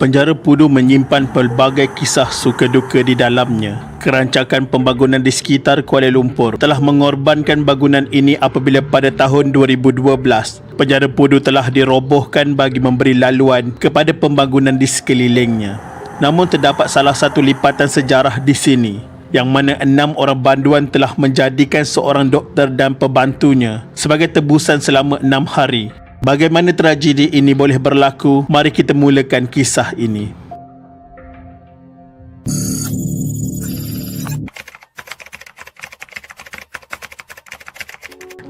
Penjara Pudu menyimpan pelbagai kisah suka duka di dalamnya. Kerancakan pembangunan di sekitar Kuala Lumpur telah mengorbankan bangunan ini apabila pada tahun 2012, Penjara Pudu telah dirobohkan bagi memberi laluan kepada pembangunan di sekelilingnya. Namun terdapat salah satu lipatan sejarah di sini, yang mana 6 orang banduan telah menjadikan seorang doktor dan pembantunya sebagai tebusan selama 6 hari. Bagaimana tragedi ini boleh berlaku? Mari kita mulakan kisah ini.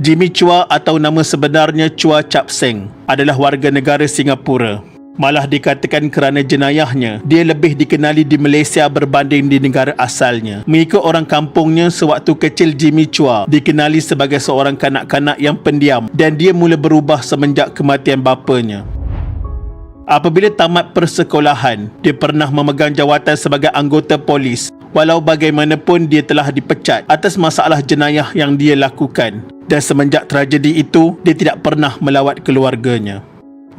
Jimmy Chua atau nama sebenarnya Chua Chap Seng adalah warga negara Singapura. Malah dikatakan kerana jenayahnya, dia lebih dikenali di Malaysia berbanding di negara asalnya. Mengikut orang kampungnya, sewaktu kecil Jimmy Chua dikenali sebagai seorang kanak-kanak yang pendiam dan dia mula berubah semenjak kematian bapanya. Apabila tamat persekolahan, dia pernah memegang jawatan sebagai anggota polis. Walau bagaimanapun, dia telah dipecat atas masalah jenayah yang dia lakukan. Dan semenjak tragedi itu, dia tidak pernah melawat keluarganya.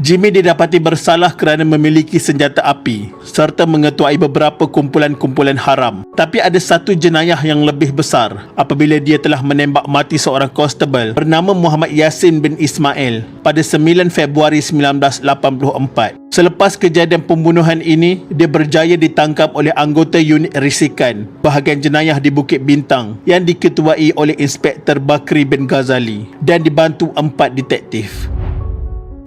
Jimmy didapati bersalah kerana memiliki senjata api serta mengetuai beberapa kumpulan-kumpulan haram. Tapi ada satu jenayah yang lebih besar apabila dia telah menembak mati seorang konstebel bernama Muhammad Yassin bin Ismail pada 9 Februari 1984. Selepas kejadian pembunuhan ini, dia berjaya ditangkap oleh anggota unit risikan bahagian jenayah di Bukit Bintang yang diketuai oleh Inspektor Bakri bin Ghazali dan dibantu 4 detektif.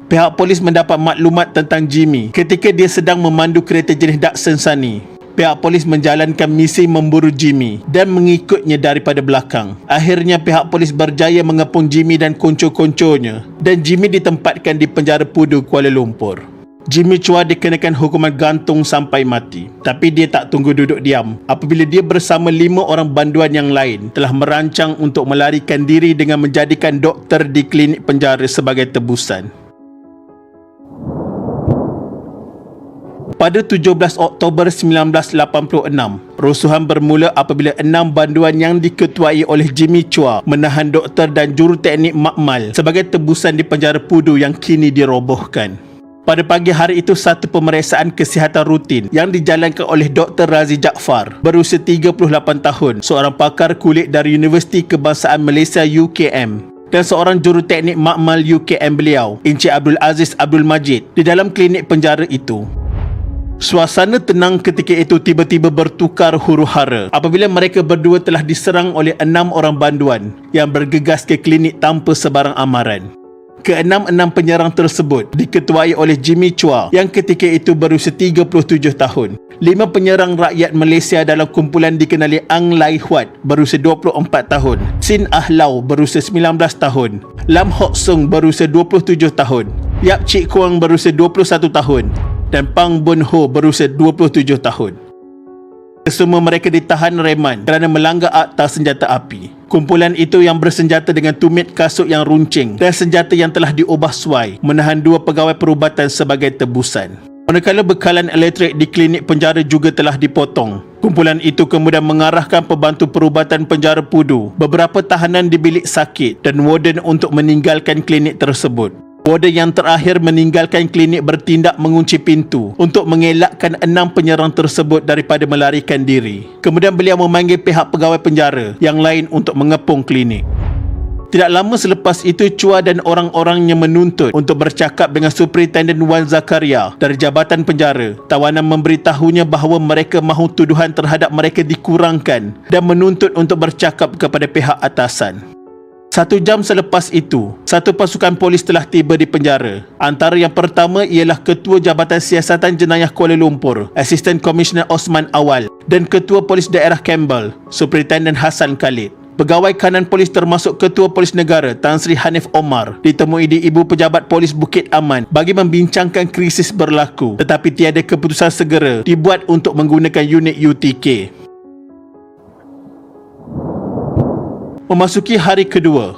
Pihak polis mendapat maklumat tentang Jimmy ketika dia sedang memandu kereta jenis Datsun Sunny. Pihak polis menjalankan misi memburu Jimmy dan mengikutnya daripada belakang. Akhirnya pihak polis berjaya mengepung Jimmy dan konco-konconya dan Jimmy ditempatkan di Penjara Pudu Kuala Lumpur. Jimmy Chua dikenakan hukuman gantung sampai mati. Tapi dia tak tunggu duduk diam apabila dia bersama 5 orang banduan yang lain telah merancang untuk melarikan diri dengan menjadikan doktor di klinik penjara sebagai tebusan. Pada 17 Oktober 1986, rusuhan bermula apabila 6 banduan yang diketuai oleh Jimmy Chua menahan doktor dan juruteknik makmal sebagai tebusan di Penjara Pudu yang kini dirobohkan. Pada pagi hari itu, satu pemeriksaan kesihatan rutin yang dijalankan oleh Dr. Razi Jaafar berusia 38 tahun, seorang pakar kulit dari Universiti Kebangsaan Malaysia UKM, dan seorang juruteknik makmal UKM beliau, Encik Abdul Aziz Abdul Majid, di dalam klinik penjara itu. Suasana tenang ketika itu tiba-tiba bertukar huru-hara apabila mereka berdua telah diserang oleh 6 orang banduan yang bergegas ke klinik tanpa sebarang amaran. Ke-6 penyerang tersebut diketuai oleh Jimmy Chua yang ketika itu berusia 37 tahun. 5 penyerang rakyat Malaysia dalam kumpulan dikenali Ang Lai Huat berusia 24 tahun, Sin Ah Lau berusia 19 tahun, Lam Hock Sung berusia 27 tahun, Yap Cik Kuang berusia 21 tahun dan Pang Bun Ho berusia 27 tahun. Kesemua mereka ditahan reman kerana melanggar akta senjata api. Kumpulan itu yang bersenjata dengan tumit kasut yang runcing dan senjata yang telah diubah suai menahan 2 pegawai perubatan sebagai tebusan. Manakala bekalan elektrik di klinik penjara juga telah dipotong. Kumpulan itu kemudian mengarahkan pembantu perubatan Penjara Pudu, beberapa tahanan di bilik sakit dan warden untuk meninggalkan klinik tersebut. Warden yang terakhir meninggalkan klinik bertindak mengunci pintu untuk mengelakkan 6 penyerang tersebut daripada melarikan diri. Kemudian beliau memanggil pihak pegawai penjara yang lain untuk mengepung klinik. Tidak lama selepas itu, Chua dan orang-orangnya menuntut untuk bercakap dengan Superintendent Wan Zakaria dari Jabatan Penjara. Tawanan memberitahunya bahawa mereka mahu tuduhan terhadap mereka dikurangkan dan menuntut untuk bercakap kepada pihak atasan. 1 jam selepas itu, satu pasukan polis telah tiba di penjara. Antara yang pertama ialah Ketua Jabatan Siasatan Jenayah Kuala Lumpur, Assistant Commissioner Osman Awal, dan Ketua Polis Daerah Campbell, Superintendent Hassan Khalid. Pegawai kanan polis termasuk Ketua Polis Negara Tan Sri Hanif Omar ditemui di Ibu Pejabat Polis Bukit Aman bagi membincangkan krisis berlaku, tetapi tiada keputusan segera dibuat untuk menggunakan unit UTK. Memasuki hari kedua,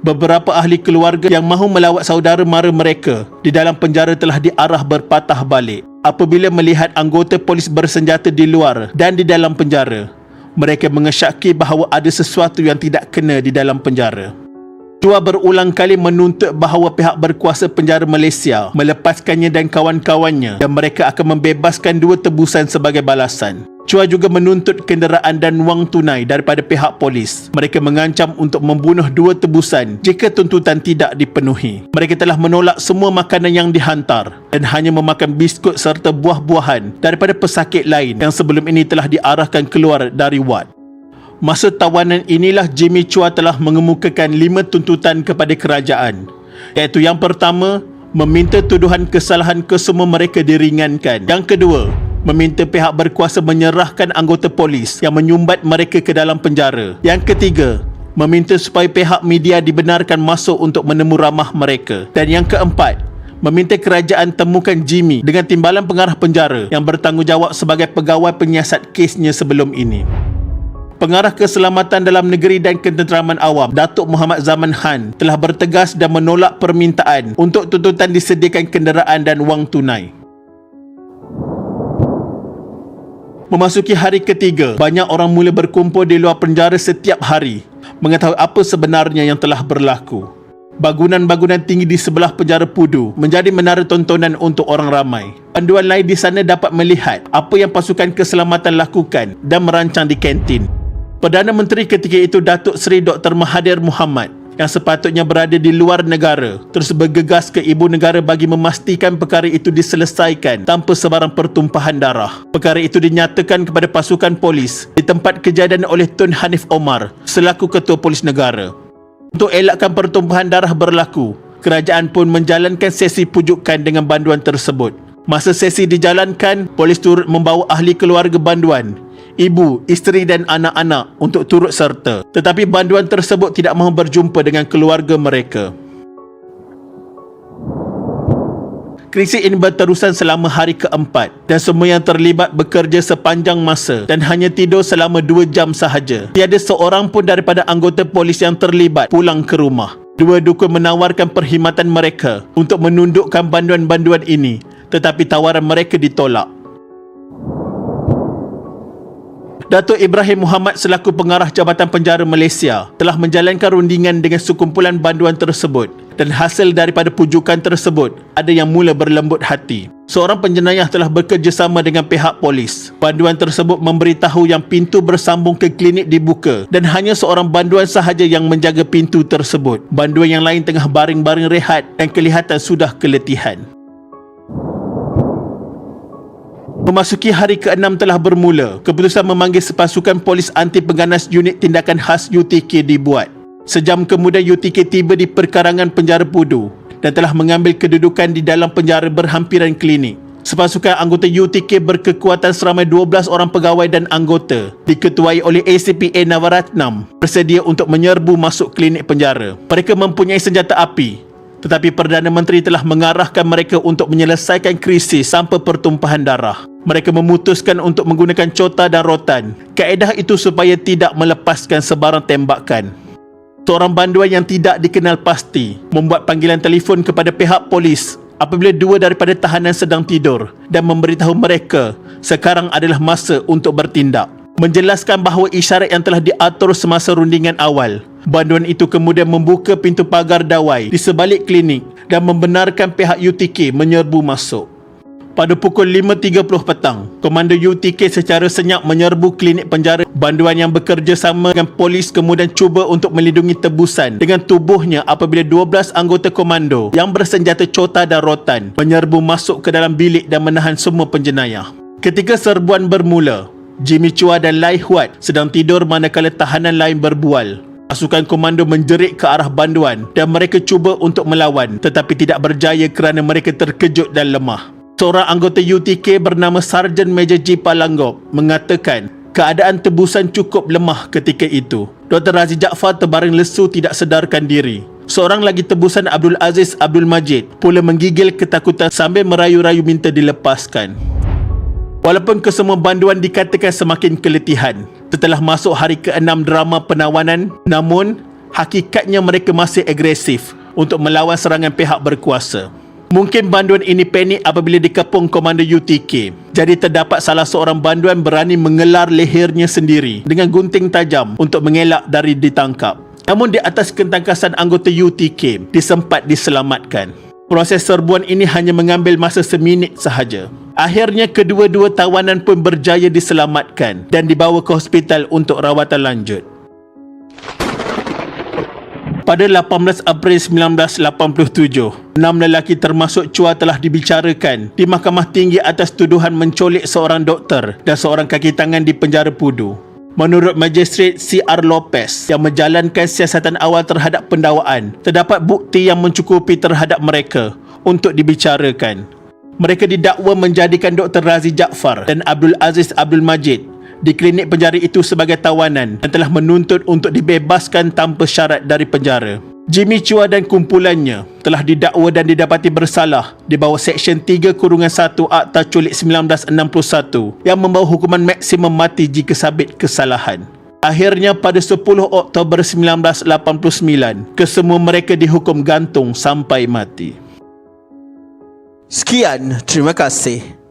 beberapa ahli keluarga yang mahu melawat saudara mara mereka di dalam penjara telah diarah berpatah balik apabila melihat anggota polis bersenjata di luar dan di dalam penjara. Mereka mengesyaki bahawa ada sesuatu yang tidak kena di dalam penjara. Chua berulang kali menuntut bahawa pihak berkuasa penjara Malaysia melepaskannya dan kawan-kawannya dan mereka akan membebaskan 2 tebusan sebagai balasan. Chua juga menuntut kenderaan dan wang tunai daripada pihak polis. Mereka mengancam untuk membunuh 2 tebusan jika tuntutan tidak dipenuhi. Mereka telah menolak semua makanan yang dihantar dan hanya memakan biskut serta buah-buahan daripada pesakit lain yang sebelum ini telah diarahkan keluar dari wad. Masa tawanan inilah Jimmy Chua telah mengemukakan 5 tuntutan kepada kerajaan, iaitu yang pertama, meminta tuduhan kesalahan kesemua mereka diringankan. Yang kedua, meminta pihak berkuasa menyerahkan anggota polis yang menyumbat mereka ke dalam penjara. Yang ketiga, meminta supaya pihak media dibenarkan masuk untuk menemu ramah mereka. Dan yang keempat, meminta kerajaan temukan Jimmy dengan timbalan pengarah penjara yang bertanggungjawab sebagai pegawai penyiasat kesnya sebelum ini. Pengarah Keselamatan Dalam Negeri dan Ketenteraman Awam, Datuk Muhammad Zaman Han, telah bertegas dan menolak permintaan untuk tuntutan disediakan kenderaan dan wang tunai. Memasuki hari ketiga, banyak orang mula berkumpul di luar penjara setiap hari mengetahui apa sebenarnya yang telah berlaku. Bangunan-bangunan tinggi di sebelah penjara Pudu menjadi menara tontonan untuk orang ramai. Panduan lain di sana dapat melihat apa yang pasukan keselamatan lakukan dan merancang di kantin. Perdana Menteri ketika itu Datuk Seri Dr. Mahathir Mohamad yang sepatutnya berada di luar negara terus bergegas ke ibu negara bagi memastikan perkara itu diselesaikan tanpa sebarang pertumpahan darah. Perkara itu dinyatakan kepada pasukan polis di tempat kejadian oleh Tun Hanif Omar selaku Ketua Polis Negara. Untuk elakkan pertumpahan darah berlaku, kerajaan pun menjalankan sesi pujukan dengan banduan tersebut. Masa sesi dijalankan, polis turut membawa ahli keluarga banduan, ibu, isteri dan anak-anak untuk turut serta. Tetapi banduan tersebut tidak mahu berjumpa dengan keluarga mereka. Krisis ini berterusan selama hari keempat dan semua yang terlibat bekerja sepanjang masa dan hanya tidur selama 2 jam sahaja. Tiada seorang pun daripada anggota polis yang terlibat pulang ke rumah. Dua dukun menawarkan perkhidmatan mereka untuk menundukkan banduan-banduan ini, tetapi tawaran mereka ditolak. Datuk Ibrahim Muhammad selaku pengarah Jabatan Penjara Malaysia telah menjalankan rundingan dengan sekumpulan banduan tersebut dan hasil daripada pujukan tersebut ada yang mula berlembut hati. Seorang penjenayah telah bekerjasama dengan pihak polis. Banduan tersebut memberitahu yang pintu bersambung ke klinik dibuka dan hanya seorang banduan sahaja yang menjaga pintu tersebut. Banduan yang lain tengah baring-baring rehat dan kelihatan sudah keletihan. Memasuki hari ke-6 telah bermula. Keputusan memanggil sepasukan polis anti pengganas unit tindakan khas UTK dibuat. Sejam kemudian UTK tiba di perkarangan penjara Pudu dan telah mengambil kedudukan di dalam penjara berhampiran klinik. Sepasukan anggota UTK berkekuatan seramai 12 orang pegawai dan anggota diketuai oleh ACPA Navaratnam bersedia untuk menyerbu masuk klinik penjara. Mereka mempunyai senjata api, tetapi Perdana Menteri telah mengarahkan mereka untuk menyelesaikan krisis tanpa pertumpahan darah. Mereka memutuskan untuk menggunakan cota dan rotan. Kaedah itu supaya tidak melepaskan sebarang tembakan. Seorang banduan yang tidak dikenal pasti membuat panggilan telefon kepada pihak polis apabila 2 daripada tahanan sedang tidur dan memberitahu mereka sekarang adalah masa untuk bertindak. Menjelaskan bahawa isyarat yang telah diatur semasa rundingan awal. Banduan itu kemudian membuka pintu pagar dawai di sebalik klinik dan membenarkan pihak UTK menyerbu masuk. Pada pukul 5.30 petang, Komando UTK secara senyap menyerbu klinik penjara. Banduan yang bekerjasama dengan polis kemudian cuba untuk melindungi tebusan dengan tubuhnya apabila 12 anggota komando yang bersenjata cota dan rotan menyerbu masuk ke dalam bilik dan menahan semua penjenayah. Ketika serbuan bermula, Jimmy Chua dan Lai Huat sedang tidur manakala tahanan lain berbual. Pasukan komando menjerit ke arah banduan dan mereka cuba untuk melawan tetapi tidak berjaya kerana mereka terkejut dan lemah. Seorang anggota UTK bernama Sarjan Major G. Palanggop mengatakan keadaan tebusan cukup lemah ketika itu. Dr. Razi Jaafar terbaring lesu tidak sedarkan diri. Seorang lagi tebusan Abdul Aziz Abdul Majid pula menggigil ketakutan sambil merayu-rayu minta dilepaskan. Walaupun kesemua banduan dikatakan semakin keletihan setelah masuk hari ke-6 drama penawanan, namun hakikatnya mereka masih agresif untuk melawan serangan pihak berkuasa. Mungkin banduan ini panik apabila dikepung komando UTK. Jadi terdapat salah seorang banduan berani mengelar lehernya sendiri dengan gunting tajam untuk mengelak dari ditangkap. Namun di atas ketangkasan anggota UTK disempat diselamatkan. Proses serbuan ini hanya mengambil masa seminit sahaja. Akhirnya kedua-dua tawanan pun berjaya diselamatkan dan dibawa ke hospital untuk rawatan lanjut. Pada 18 April 1987, 6 lelaki termasuk Chua telah dibicarakan di Mahkamah Tinggi atas tuduhan menculik seorang doktor dan seorang kaki tangan di penjara Pudu. Menurut Magistrate C.R. Lopez yang menjalankan siasatan awal terhadap pendakwaan, terdapat bukti yang mencukupi terhadap mereka untuk dibicarakan. Mereka didakwa menjadikan Dr. Razi Jaafar dan Abdul Aziz Abdul Majid di klinik penjara itu sebagai tawanan dan telah menuntut untuk dibebaskan tanpa syarat dari penjara. Jimmy Chua dan kumpulannya telah didakwa dan didapati bersalah di bawah Seksyen 3-1 Akta Culik 1961 yang membawa hukuman maksimum mati jika sabit kesalahan. Akhirnya pada 10 Oktober 1989, kesemua mereka dihukum gantung sampai mati. Sekian, terima kasih.